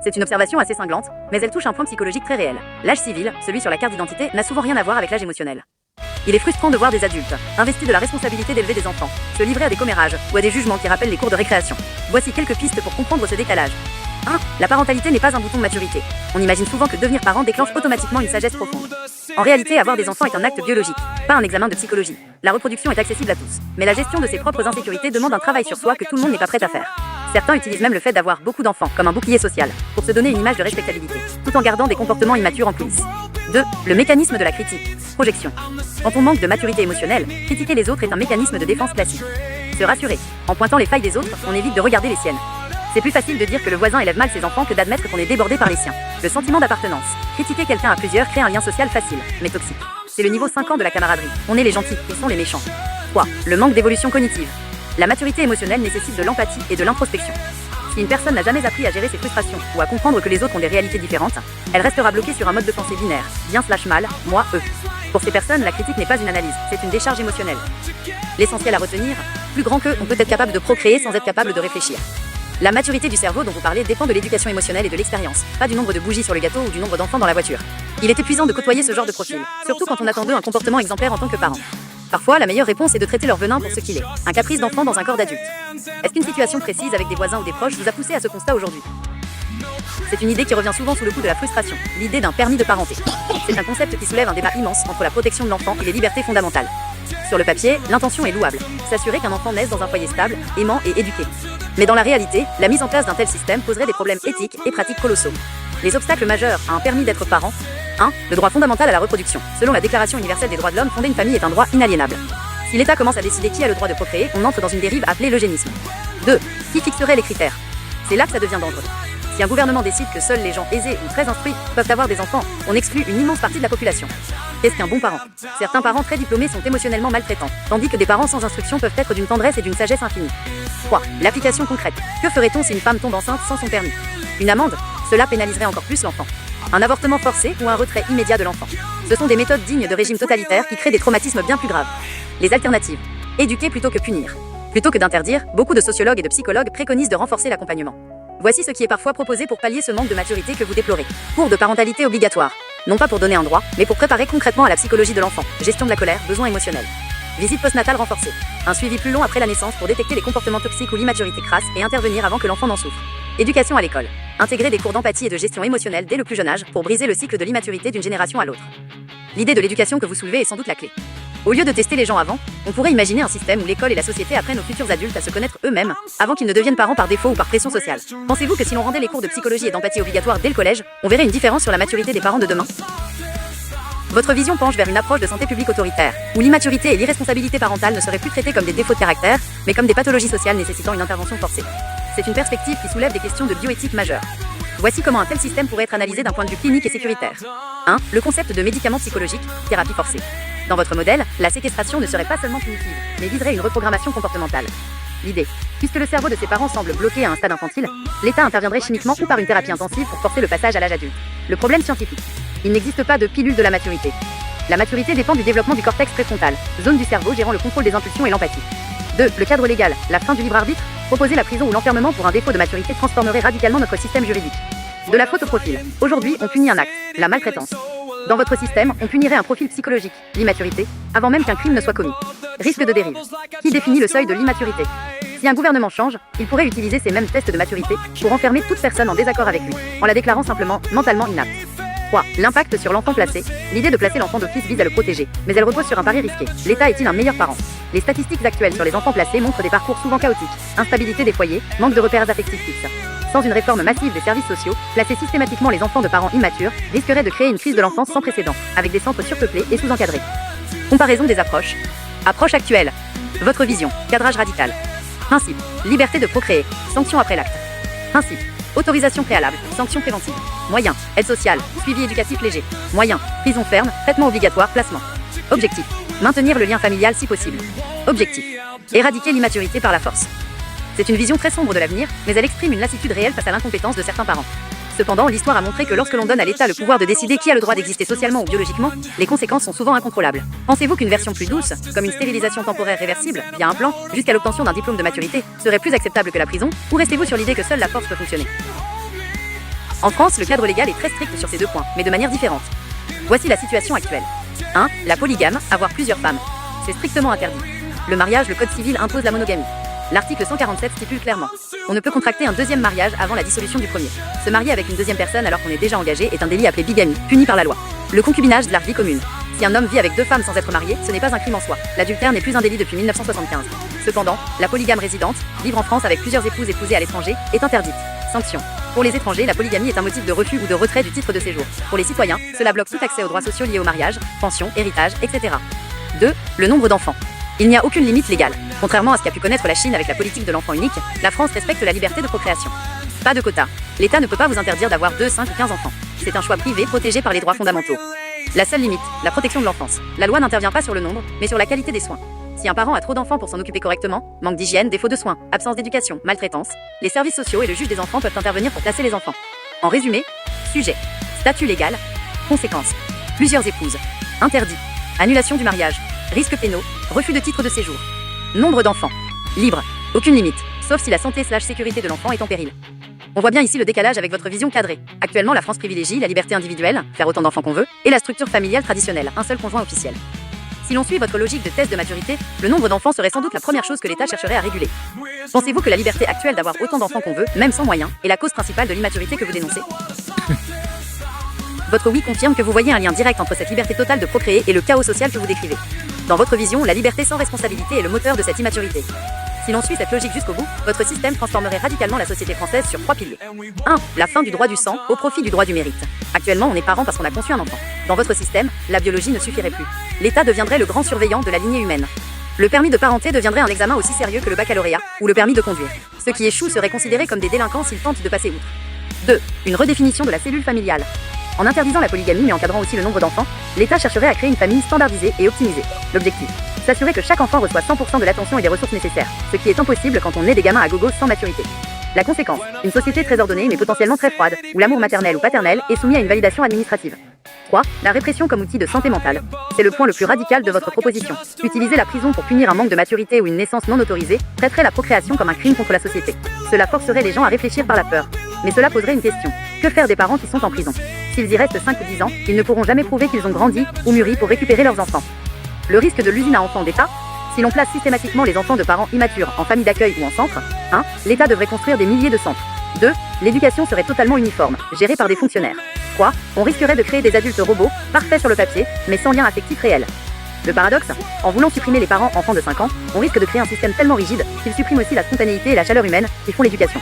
C'est une observation assez cinglante, mais elle touche un point psychologique très réel. L'âge civil, celui sur la carte d'identité, n'a souvent rien à voir avec l'âge émotionnel. Il est frustrant de voir des adultes, investis de la responsabilité d'élever des enfants, se livrer à des commérages ou à des jugements qui rappellent les cours de récréation. Voici quelques pistes pour comprendre ce décalage. 1. La parentalité n'est pas un bouton de maturité. On imagine souvent que devenir parent déclenche automatiquement une sagesse profonde. En réalité, avoir des enfants est un acte biologique, pas un examen de psychologie. La reproduction est accessible à tous, mais la gestion de ses propres insécurités demande un travail sur soi que tout le monde n'est pas prêt à faire. Certains utilisent même le fait d'avoir beaucoup d'enfants comme un bouclier social, pour se donner une image de respectabilité, tout en gardant des comportements immatures en coulisses. 2. Le mécanisme de la critique. Projection. Quand on manque de maturité émotionnelle, critiquer les autres est un mécanisme de défense classique. Se rassurer. En pointant les failles des autres, on évite de regarder les siennes. C'est plus facile de dire que le voisin élève mal ses enfants que d'admettre qu'on est débordé par les siens. Le sentiment d'appartenance. Critiquer quelqu'un à plusieurs crée un lien social facile, mais toxique. C'est le niveau 5 ans de la camaraderie. On est les gentils, ils sont les méchants. 3. Le manque d'évolution cognitive. La maturité émotionnelle nécessite de l'empathie et de l'introspection. Si une personne n'a jamais appris à gérer ses frustrations ou à comprendre que les autres ont des réalités différentes, elle restera bloquée sur un mode de pensée binaire, bien/mal, moi, eux. Pour ces personnes, la critique n'est pas une analyse, c'est une décharge émotionnelle. L'essentiel à retenir, plus grand qu'eux, on peut être capable de procréer sans être capable de réfléchir. La maturité du cerveau dont vous parlez dépend de l'éducation émotionnelle et de l'expérience, pas du nombre de bougies sur le gâteau ou du nombre d'enfants dans la voiture. Il est épuisant de côtoyer ce genre de profil, surtout quand on attend d'eux un comportement exemplaire en tant que parent. Parfois, la meilleure réponse est de traiter leur venin pour ce qu'il est, un caprice d'enfant dans un corps d'adulte. Est-ce qu'une situation précise avec des voisins ou des proches vous a poussé à ce constat aujourd'hui? C'est une idée qui revient souvent sous le coup de la frustration, l'idée d'un permis de parenté. C'est un concept qui soulève un débat immense entre la protection de l'enfant et les libertés fondamentales. Sur le papier, l'intention est louable, s'assurer qu'un enfant naisse dans un foyer stable, aimant et éduqué. Mais dans la réalité, la mise en place d'un tel système poserait des problèmes éthiques et pratiques colossaux. Les obstacles majeurs à un permis d'être parent. 1. Le droit fondamental à la reproduction. Selon la Déclaration universelle des droits de l'homme, fonder une famille est un droit inaliénable. Si l'État commence à décider qui a le droit de procréer, on entre dans une dérive appelée l'eugénisme. 2. Qui fixerait les critères? C'est là que ça devient dangereux. Si un gouvernement décide que seuls les gens aisés ou très instruits peuvent avoir des enfants, on exclut une immense partie de la population. Qu'est-ce qu'un bon parent? Certains parents très diplômés sont émotionnellement maltraitants, tandis que des parents sans instruction peuvent être d'une tendresse et d'une sagesse infinie. 3. L'application concrète. Que ferait-on si une femme tombe enceinte sans son permis? Une amende? Cela pénaliserait encore plus l'enfant. Un avortement forcé ou un retrait immédiat de l'enfant. Ce sont des méthodes dignes de régimes totalitaires qui créent des traumatismes bien plus graves. Les alternatives. Éduquer plutôt que punir. Plutôt que d'interdire, beaucoup de sociologues et de psychologues préconisent de renforcer l'accompagnement. Voici ce qui est parfois proposé pour pallier ce manque de maturité que vous déplorez. Cours de parentalité obligatoire. Non pas pour donner un droit, mais pour préparer concrètement à la psychologie de l'enfant. Gestion de la colère, besoins émotionnels. Visite postnatale renforcée. Un suivi plus long après la naissance pour détecter les comportements toxiques ou l'immaturité crasse et intervenir avant que l'enfant n'en souffre. Éducation à l'école. Intégrer des cours d'empathie et de gestion émotionnelle dès le plus jeune âge pour briser le cycle de l'immaturité d'une génération à l'autre. L'idée de l'éducation que vous soulevez est sans doute la clé. Au lieu de tester les gens avant, on pourrait imaginer un système où l'école et la société apprennent aux futurs adultes à se connaître eux-mêmes, avant qu'ils ne deviennent parents par défaut ou par pression sociale. Pensez-vous que si l'on rendait les cours de psychologie et d'empathie obligatoires dès le collège, on verrait une différence sur la maturité des parents de demain? Votre vision penche vers une approche de santé publique autoritaire, où l'immaturité et l'irresponsabilité parentale ne seraient plus traitées comme des défauts de caractère, mais comme des pathologies sociales nécessitant une intervention forcée. C'est une perspective qui soulève des questions de bioéthique majeures. Voici comment un tel système pourrait être analysé d'un point de vue clinique et sécuritaire. 1. Le concept de médicament psychologique, thérapie forcée. Dans votre modèle, la séquestration ne serait pas seulement punitive, mais viserait une reprogrammation comportementale. L'idée. Puisque le cerveau de ses parents semble bloqué à un stade infantile, l'État interviendrait chimiquement ou par une thérapie intensive pour forcer le passage à l'âge adulte. Le problème scientifique. Il n'existe pas de pilule de la maturité. La maturité dépend du développement du cortex préfrontal, zone du cerveau gérant le contrôle des impulsions et l'empathie. 2. Le cadre légal, la fin du libre arbitre. Proposer la prison ou l'enfermement pour un défaut de maturité transformerait radicalement notre système juridique. De la faute au profil. Aujourd'hui, on punit un acte, la maltraitance. Dans votre système, on punirait un profil psychologique, l'immaturité, avant même qu'un crime ne soit commis. Risque de dérive. Qui définit le seuil de l'immaturité? Si un gouvernement change, il pourrait utiliser ces mêmes tests de maturité pour enfermer toute personne en désaccord avec lui, en la déclarant simplement mentalement inapte. 3. L'impact sur l'enfant placé. L'idée de placer l'enfant d'office vise à le protéger, mais elle repose sur un pari risqué. L'État est-il un meilleur parent? Les statistiques actuelles sur les enfants placés montrent des parcours souvent chaotiques, instabilité des foyers, manque de repères affectifs fixes. Sans une réforme massive des services sociaux, placer systématiquement les enfants de parents immatures risquerait de créer une crise de l'enfance sans précédent, avec des centres surpeuplés et sous-encadrés. Comparaison des approches. Approche actuelle. Votre vision. Cadrage radical. Principe. Liberté de procréer. Sanction après l'acte. Principe. Autorisation préalable. Sanction préventive. Moyen. Aide sociale. Suivi éducatif léger. Moyen. Prison ferme. Traitement obligatoire. Placement. Objectif. Maintenir le lien familial si possible. Objectif. Éradiquer l'immaturité par la force. C'est une vision très sombre de l'avenir, mais elle exprime une lassitude réelle face à l'incompétence de certains parents. Cependant, l'histoire a montré que lorsque l'on donne à l'État le pouvoir de décider qui a le droit d'exister socialement ou biologiquement, les conséquences sont souvent incontrôlables. Pensez-vous qu'une version plus douce, comme une stérilisation temporaire réversible, via un plan, jusqu'à l'obtention d'un diplôme de maturité, serait plus acceptable que la prison, ou restez-vous sur l'idée que seule la force peut fonctionner? En France, le cadre légal est très strict sur ces deux points, mais de manière différente. Voici la situation actuelle. 1. La polygame, avoir plusieurs femmes. C'est strictement interdit. Le mariage, le code civil impose la monogamie. L'article 147 stipule clairement. On ne peut contracter un deuxième mariage avant la dissolution du premier. Se marier avec une deuxième personne alors qu'on est déjà engagé est un délit appelé bigamie, puni par la loi. Le concubinage de la vie commune. Si un homme vit avec deux femmes sans être marié, ce n'est pas un crime en soi. L'adultère n'est plus un délit depuis 1975. Cependant, la polygame résidente, vivre en France avec plusieurs épouses épousées à l'étranger, est interdite. Sanction. Pour les étrangers, la polygamie est un motif de refus ou de retrait du titre de séjour. Pour les citoyens, cela bloque tout accès aux droits sociaux liés au mariage, pension, héritage, etc. 2. Le nombre d'enfants. Il n'y a aucune limite légale. Contrairement à ce qu'a pu connaître la Chine avec la politique de l'enfant unique, la France respecte la liberté de procréation. Pas de quota. L'État ne peut pas vous interdire d'avoir 2, 5 ou 15 enfants. C'est un choix privé protégé par les droits fondamentaux. La seule limite, la protection de l'enfance. La loi n'intervient pas sur le nombre, mais sur la qualité des soins. Si un parent a trop d'enfants pour s'en occuper correctement, manque d'hygiène, défaut de soins, absence d'éducation, maltraitance, les services sociaux et le juge des enfants peuvent intervenir pour placer les enfants. En résumé, sujet, statut légal, conséquences, plusieurs épouses, interdit, annulation du mariage, risques pénaux, refus de titre de séjour. Nombre d'enfants, libre, aucune limite, sauf si la santé/sécurité de l'enfant est en péril. On voit bien ici le décalage avec votre vision cadrée. Actuellement, la France privilégie la liberté individuelle, faire autant d'enfants qu'on veut, et la structure familiale traditionnelle, un seul conjoint officiel. Si l'on suit votre logique de test de maturité, le nombre d'enfants serait sans doute la première chose que l'État chercherait à réguler. Pensez-vous que la liberté actuelle d'avoir autant d'enfants qu'on veut, même sans moyens, est la cause principale de l'immaturité que vous dénoncez? Votre oui confirme que vous voyez un lien direct entre cette liberté totale de procréer et le chaos social que vous décrivez. Dans votre vision, la liberté sans responsabilité est le moteur de cette immaturité. Si l'on suit cette logique jusqu'au bout, votre système transformerait radicalement la société française sur 3 piliers. 1. La fin du droit du sang au profit du droit du mérite. Actuellement, on est parent parce qu'on a conçu un enfant. Dans votre système, la biologie ne suffirait plus. L'État deviendrait le grand surveillant de la lignée humaine. Le permis de parenté deviendrait un examen aussi sérieux que le baccalauréat ou le permis de conduire. Ceux qui échouent seraient considérés comme des délinquants s'ils tentent de passer outre. 2. Une redéfinition de la cellule familiale. En interdisant la polygamie mais encadrant aussi le nombre d'enfants, l'État chercherait à créer une famille standardisée et optimisée. L'objectif, s'assurer que chaque enfant reçoit 100% de l'attention et des ressources nécessaires, ce qui est impossible quand on est des gamins à gogo sans maturité. La conséquence, une société très ordonnée mais potentiellement très froide, où l'amour maternel ou paternel est soumis à une validation administrative. 3. La répression comme outil de santé mentale. C'est le point le plus radical de votre proposition. Utiliser la prison pour punir un manque de maturité ou une naissance non autorisée traiterait la procréation comme un crime contre la société. Cela forcerait les gens à réfléchir par la peur. Mais cela poserait une question. Que faire des parents qui sont en prison? S'ils y restent 5 ou 10 ans, ils ne pourront jamais prouver qu'ils ont grandi ou mûri pour récupérer leurs enfants. Le risque de l'usine à enfants d'État. Si l'on place systématiquement les enfants de parents immatures en famille d'accueil ou en centre, 1. L'État devrait construire des milliers de centres. 2. L'éducation serait totalement uniforme, gérée par des fonctionnaires. 3. On risquerait de créer des adultes robots, parfaits sur le papier, mais sans lien affectif réel. Le paradoxe, en voulant supprimer les parents enfants de 5 ans, on risque de créer un système tellement rigide qu'il supprime aussi la spontanéité et la chaleur humaine qui font l'éducation.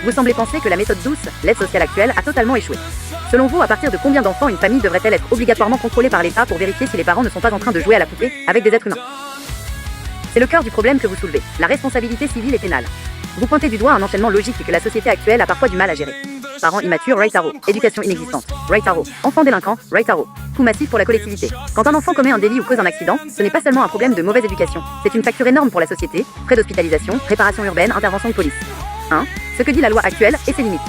Vous semblez penser que la méthode douce, l'aide sociale actuelle, a totalement échoué. Selon vous, à partir de combien d'enfants une famille devrait-elle être obligatoirement contrôlée par l'État pour vérifier si les parents ne sont pas en train de jouer à la poupée avec des êtres humains? C'est le cœur du problème que vous soulevez, la responsabilité civile et pénale. Vous pointez du doigt un enchaînement logique que la société actuelle a parfois du mal à gérer. Parents immatures, right arrow. Éducation inexistante, right arrow. Enfants délinquants, right arrow. Coût massif pour la collectivité. Quand un enfant commet un délit ou cause un accident, ce n'est pas seulement un problème de mauvaise éducation, c'est une facture énorme pour la société, frais d'hospitalisation, réparation urbaine, intervention de police. 1. Ce que dit la loi actuelle et ses limites.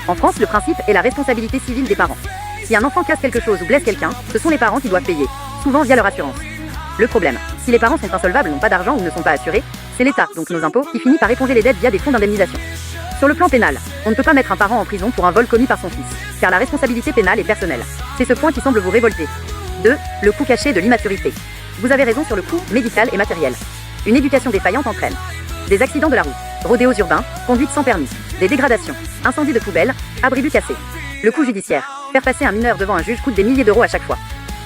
En France, le principe est la responsabilité civile des parents. Si un enfant casse quelque chose ou blesse quelqu'un, ce sont les parents qui doivent payer, souvent via leur assurance. Le problème, si les parents sont insolvables, n'ont pas d'argent ou ne sont pas assurés, c'est l'État, donc nos impôts, qui finit par éponger les dettes via des fonds d'indemnisation. Sur le plan pénal, on ne peut pas mettre un parent en prison pour un vol commis par son fils, car la responsabilité pénale est personnelle. C'est ce point qui semble vous révolter. 2. Le coût caché de l'immaturité. Vous avez raison sur le coût médical et matériel. Une éducation défaillante entraîne des accidents de la route, rodéos urbains, conduite sans permis, des dégradations, incendies de poubelles, abribus cassés. Le coût judiciaire, faire passer un mineur devant un juge coûte des milliers d'euros à chaque fois.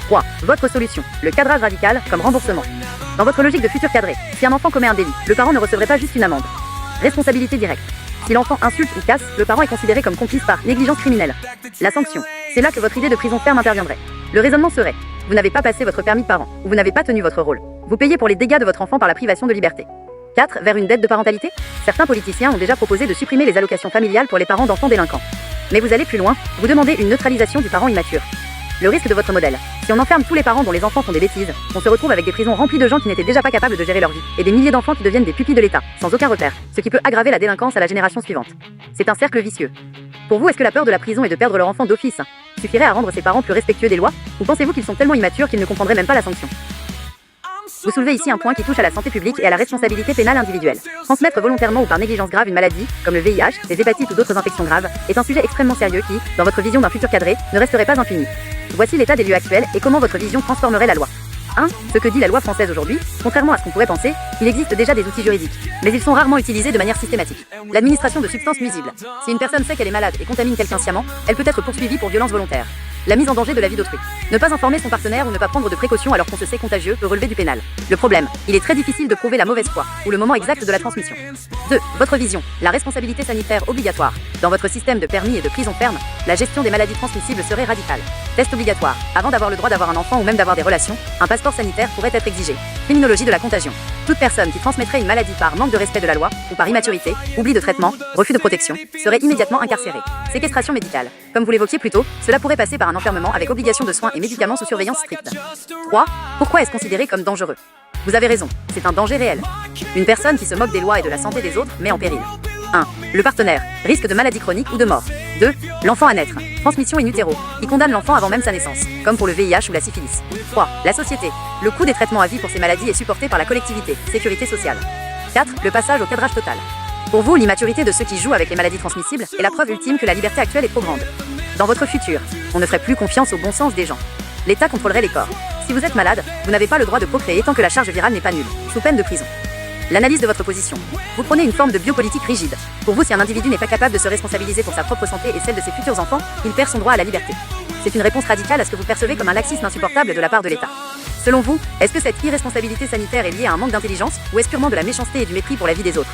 3. Votre solution, le cadrage radical comme remboursement. Dans votre logique de futur cadré, si un enfant commet un délit, le parent ne recevrait pas juste une amende. Responsabilité directe. Si l'enfant insulte ou casse, le parent est considéré comme complice par négligence criminelle. La sanction, c'est là que votre idée de prison ferme interviendrait. Le raisonnement serait, vous n'avez pas passé votre permis de parent, ou vous n'avez pas tenu votre rôle. Vous payez pour les dégâts de votre enfant par la privation de liberté. 4. Vers une dette de parentalité. Certains politiciens ont déjà proposé de supprimer les allocations familiales pour les parents d'enfants délinquants. Mais vous allez plus loin, vous demandez une neutralisation du parent immature. Le risque de votre modèle. Si on enferme tous les parents dont les enfants font des bêtises, on se retrouve avec des prisons remplies de gens qui n'étaient déjà pas capables de gérer leur vie, et des milliers d'enfants qui deviennent des pupilles de l'État, sans aucun repère, ce qui peut aggraver la délinquance à la génération suivante. C'est un cercle vicieux. Pour vous, est-ce que la peur de la prison et de perdre leur enfant d'office suffirait à rendre ses parents plus respectueux des lois, ou pensez-vous qu'ils sont tellement immatures qu'ils ne comprendraient même pas la sanction? Vous soulevez ici un point qui touche à la santé publique et à la responsabilité pénale individuelle. Transmettre volontairement ou par négligence grave une maladie, comme le VIH, les hépatites ou d'autres infections graves, est un sujet extrêmement sérieux qui, dans votre vision d'un futur cadré, ne resterait pas impuni. Voici l'état des lieux actuels et comment votre vision transformerait la loi. 1. Ce que dit la loi française aujourd'hui, contrairement à ce qu'on pourrait penser, il existe déjà des outils juridiques, mais ils sont rarement utilisés de manière systématique. L'administration de substances nuisibles. Si une personne sait qu'elle est malade et contamine quelqu'un sciemment, elle peut être poursuivie pour violence volontaire. La mise en danger de la vie d'autrui. Ne pas informer son partenaire ou ne pas prendre de précautions alors qu'on se sait contagieux peut relever du pénal. Le problème, il est très difficile de prouver la mauvaise foi ou le moment exact de la transmission. 2. Votre vision. La responsabilité sanitaire obligatoire. Dans votre système de permis et de prison ferme, la gestion des maladies transmissibles serait radicale. Test obligatoire. Avant d'avoir le droit d'avoir un enfant ou même d'avoir des relations, un passeport sanitaire pourrait être exigé. Criminologie de la contagion. Toute personne qui transmettrait une maladie par manque de respect de la loi ou par immaturité, oubli de traitement, refus de protection, serait immédiatement incarcérée. Séquestration médicale. Comme vous l'évoquiez plus tôt, cela pourrait passer par un enfermement avec obligation de soins et médicaments sous surveillance stricte. 3. Pourquoi est-ce considéré comme dangereux? Vous avez raison, c'est un danger réel. Une personne qui se moque des lois et de la santé des autres met en péril. 1. Le partenaire, risque de maladie chronique ou de mort. 2. L'enfant à naître, transmission in utero, qui condamne l'enfant avant même sa naissance, comme pour le VIH ou la syphilis. 3. La société, le coût des traitements à vie pour ces maladies est supporté par la collectivité, sécurité sociale. 4. Le passage au cadrage total. Pour vous, l'immaturité de ceux qui jouent avec les maladies transmissibles est la preuve ultime que la liberté actuelle est trop grande. Dans votre futur, on ne ferait plus confiance au bon sens des gens. L'État contrôlerait les corps. Si vous êtes malade, vous n'avez pas le droit de procréer tant que la charge virale n'est pas nulle, sous peine de prison. L'analyse de votre position. Vous prenez une forme de biopolitique rigide. Pour vous, si un individu n'est pas capable de se responsabiliser pour sa propre santé et celle de ses futurs enfants, il perd son droit à la liberté. C'est une réponse radicale à ce que vous percevez comme un laxisme insupportable de la part de l'État. Selon vous, est-ce que cette irresponsabilité sanitaire est liée à un manque d'intelligence ou est-ce purement de la méchanceté et du mépris pour la vie des autres?